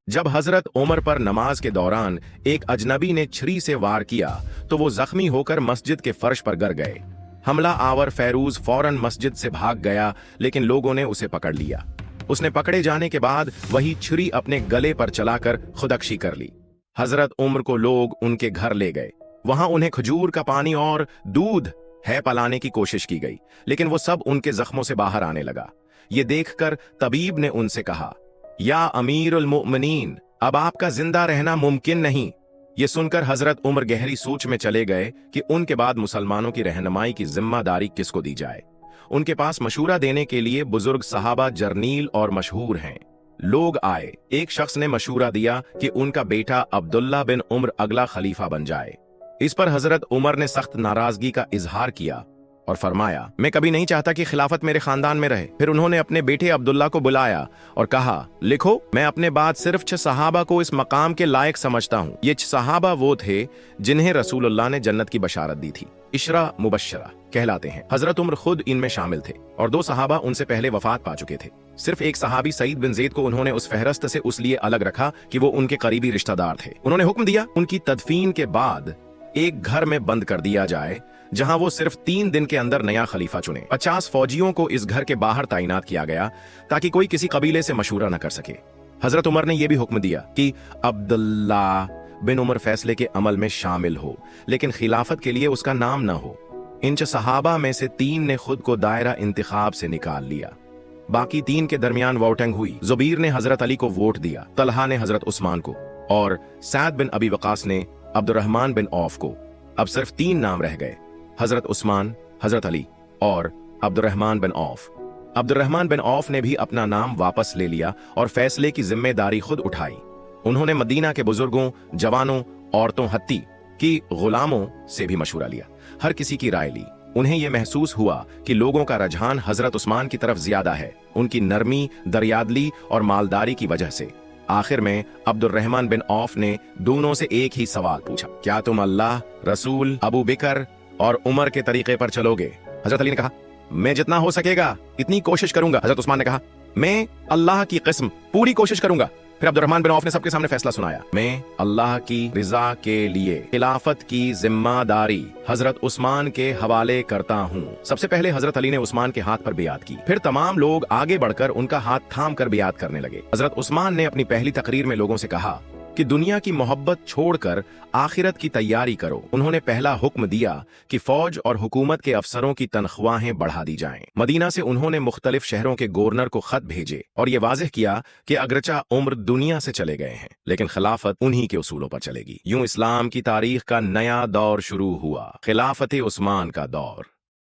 जब हजरत उमर पर नमाज के दौरान एक अजनबी ने छुरी से वार किया तो वो जख्मी होकर मस्जिद के फर्श पर गिर गए। हमला आवर फैरूज फौरन मस्जिद से भाग गया, लेकिन लोगों ने उसे पकड़ लिया। उसने पकड़े जाने के बाद वही छुरी अपने गले पर चलाकर खुदकुशी कर ली। हजरत उमर को लोग उनके घर ले गए। वहां उन्हें खजूर का पानी और दूध है पिलाने की कोशिश की गई, लेकिन वो सब उनके जख्मों से बाहर आने लगा। ये देखकर तबीब ने उनसे कहा, या अमीरुल मोमिनीन, अब आपका जिंदा रहना मुमकिन नहीं। ये सुनकर हजरत उमर गहरी सोच में चले गए कि उनके बाद मुसलमानों की रहनुमाई की जिम्मेदारी किसको दी जाए। उनके पास मशूरा देने के लिए बुजुर्ग सहाबा जर्नील और मशहूर हैं। लोग आए। एक शख्स ने मशूरा दिया कि उनका बेटा अब्दुल्ला बिन उमर अगला खलीफा बन जाए। इस पर हजरत उमर ने सख्त नाराजगी का इजहार किया और फरमाया, मैं कभी नहीं चाहता कि खिलाफत मेरे खानदान में रहे। फिर उन्होंने अपने बेटे अब्दुल्ला को बुलाया और कहा, लिखो, मैं अपने बाद सिर्फ 6 सहाबा को इस मकाम के लायक समझता हूँ। ये 6 सहाबा वो थे जिन्हें रसूलुल्लाह ने जन्नत की बशारत दी थी, इशरा मुबश्शरा कहलाते हैं। हजरत उमर खुद इनमें शामिल थे और 2 सहाबा उनसे पहले वफात पा चुके थे। सिर्फ एक सहाबी सईद बिन ज़ैद को उन्होंने उस फहरस्त से उस लिए अलग रखा कि वो उनके करीबी रिश्तेदार थे। उन्होंने हुक्म दिया उनकी तदफीन के बाद एक घर में बंद कर दिया जाए, जहां वो सिर्फ 3 दिन के अंदर नया खलीफा चुने। 50 फौजियों को इस घर के बाहर तैनात किया गया ताकि कोई किसी कबीले से मशूरा न कर सके। हजरत उमर ने यह भी हुक्म दिया कि अब्दुल्ला बिन उमर फैसले के अमल में शामिल हो, लेकिन खिलाफत के लिए उसका नाम न हो। इन 6 सहाबा में से 3 ने खुद को दायरा इंतखाब से निकाल लिया। बाकी 3 के दरमियान वोटिंग हुई। जुबैर ने हजरत अली को वोट दिया, तलहा ने हजरत उस्मान को और साद बिन अबी वकास ने अब्दुर्रहमान बिन औफ को। अब सिर्फ 3 नाम रह गए, हजरत उस्मान, हजरत अली और अब्दुर्रहमान बिन औफ। अब्दुर्रहमान बिन औफ ने भी अपना नाम वापस ले लिया और फैसले की जिम्मेदारी खुद उठाई। उन्होंने मदीना के बुजुर्गों, जवानों, औरतों, हत्ती की गुलामों से भी मशूरा लिया। हर किसी की राय ली। उन्हें यह महसूस हुआ कि लोगों का रुझान हजरत उस्मान की तरफ ज्यादा है, उनकी नरमी, दरियादली और मालदारी की वजह से। आखिर में अब्दुर्रहमान बिन औफ ने दोनों से एक ही सवाल पूछा, क्या तुम अल्लाह, रसूल, अबू बकर और उमर के तरीके पर चलोगे? हजरत अली ने कहा, मैं जितना हो सकेगा इतनी कोशिश करूंगा। हजरत उस्मान ने कहा, मैं अल्लाह की कसम पूरी कोशिश करूंगा। फिर अब्दुर्रहमान बिन औफ ने सबके सामने फैसला सुनाया, मैं अल्लाह की रिजा के लिए खिलाफत की जिम्मेदारी हजरत उस्मान के हवाले करता हूँ। सबसे पहले हजरत अली ने उस्मान के हाथ पर बियात की। फिर तमाम लोग आगे बढ़कर उनका हाथ थाम कर बियात करने लगे। हजरत उस्मान ने अपनी पहली तकरीर में लोगों से कहा कि दुनिया की मोहब्बत छोड़कर आखिरत की तैयारी करो। उन्होंने पहला हुक्म दिया कि फौज और हुकूमत के अफसरों की तनख्वाहें बढ़ा दी जाएं। मदीना से उन्होंने मुख्तलिफ शहरों के गवर्नर को खत भेजे और ये वाज़ेह किया कि अगरचा उम्र दुनिया से चले गए हैं, लेकिन खिलाफत उन्हीं के उसूलों पर चलेगी। यूं इस्लाम की तारीख का नया दौर शुरू हुआ, खिलाफत उस्मान का दौर।